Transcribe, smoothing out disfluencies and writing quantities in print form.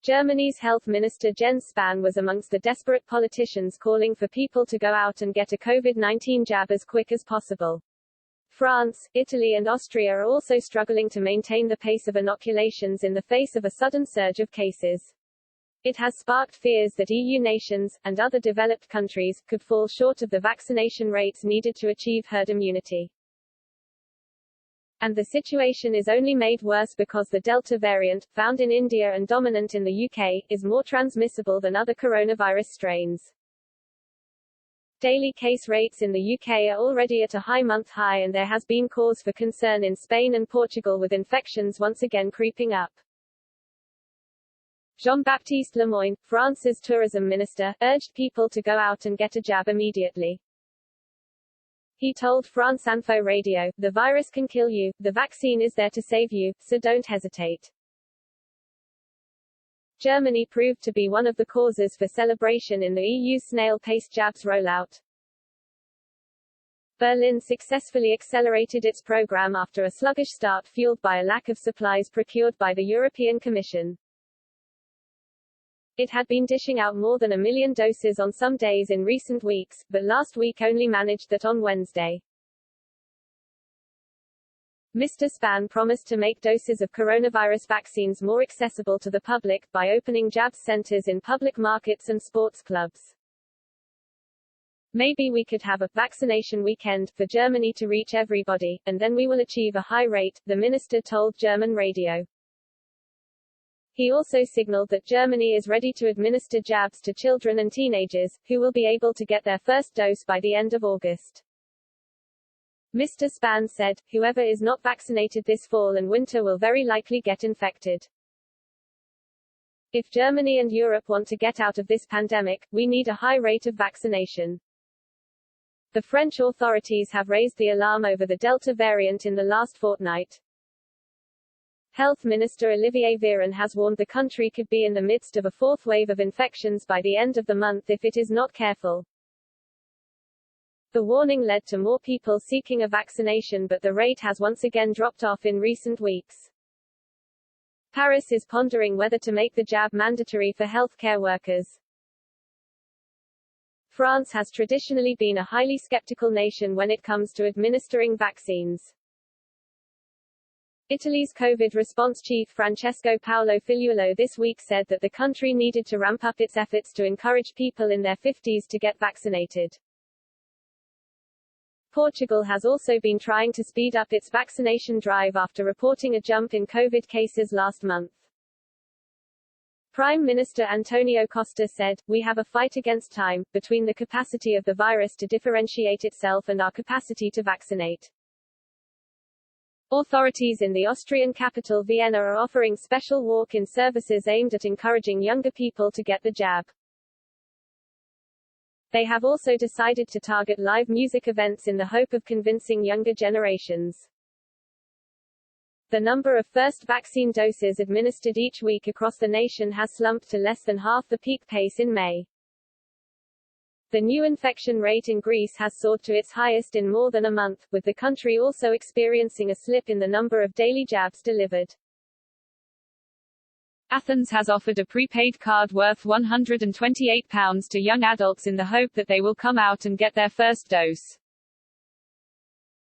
Germany's health minister Jens Spahn was amongst the desperate politicians calling for people to go out and get a COVID-19 jab as quick as possible. France, Italy and Austria are also struggling to maintain the pace of inoculations in the face of a sudden surge of cases. It has sparked fears that EU nations, and other developed countries, could fall short of the vaccination rates needed to achieve herd immunity. And the situation is only made worse because the Delta variant, found in India and dominant in the UK, is more transmissible than other coronavirus strains. Daily case rates in the UK are already at a high high, and there has been cause for concern in Spain and Portugal, with infections once again creeping up. Jean-Baptiste Lemoyne, France's tourism minister, urged people to go out and get a jab immediately. He told France Info Radio, "The virus can kill you, the vaccine is there to save you, so don't hesitate." Germany proved to be one of the causes for celebration in the EU's snail-paced jabs rollout. Berlin successfully accelerated its program after a sluggish start fueled by a lack of supplies procured by the European Commission. It had been dishing out more than 1 million doses on some days in recent weeks, but last week only managed that on Wednesday. Mr. Spahn promised to make doses of coronavirus vaccines more accessible to the public, by opening jabs centers in public markets and sports clubs. "Maybe we could have a vaccination weekend for Germany to reach everybody, and then we will achieve a high rate," the minister told German radio. He also signaled that Germany is ready to administer jabs to children and teenagers, who will be able to get their first dose by the end of August. Mr. Spahn said, "Whoever is not vaccinated this fall and winter will very likely get infected. If Germany and Europe want to get out of this pandemic, we need a high rate of vaccination." The French authorities have raised the alarm over the Delta variant in the last fortnight. Health Minister Olivier Véran has warned the country could be in the midst of a fourth wave of infections by the end of the month if it is not careful. The warning led to more people seeking a vaccination, but the rate has once again dropped off in recent weeks. Paris is pondering whether to make the jab mandatory for healthcare workers. France has traditionally been a highly skeptical nation when it comes to administering vaccines. Italy's COVID response chief Francesco Paolo Figliuolo this week said that the country needed to ramp up its efforts to encourage people in their 50s to get vaccinated. Portugal has also been trying to speed up its vaccination drive after reporting a jump in COVID cases last month. Prime Minister Antonio Costa said, "We have a fight against time, between the capacity of the virus to differentiate itself and our capacity to vaccinate." Authorities in the Austrian capital Vienna are offering special walk-in services aimed at encouraging younger people to get the jab. They have also decided to target live music events in the hope of convincing younger generations. The number of first vaccine doses administered each week across the nation has slumped to less than half the peak pace in May. The new infection rate in Greece has soared to its highest in more than a month, with the country also experiencing a slip in the number of daily jabs delivered. Athens has offered a prepaid card worth £128 to young adults in the hope that they will come out and get their first dose.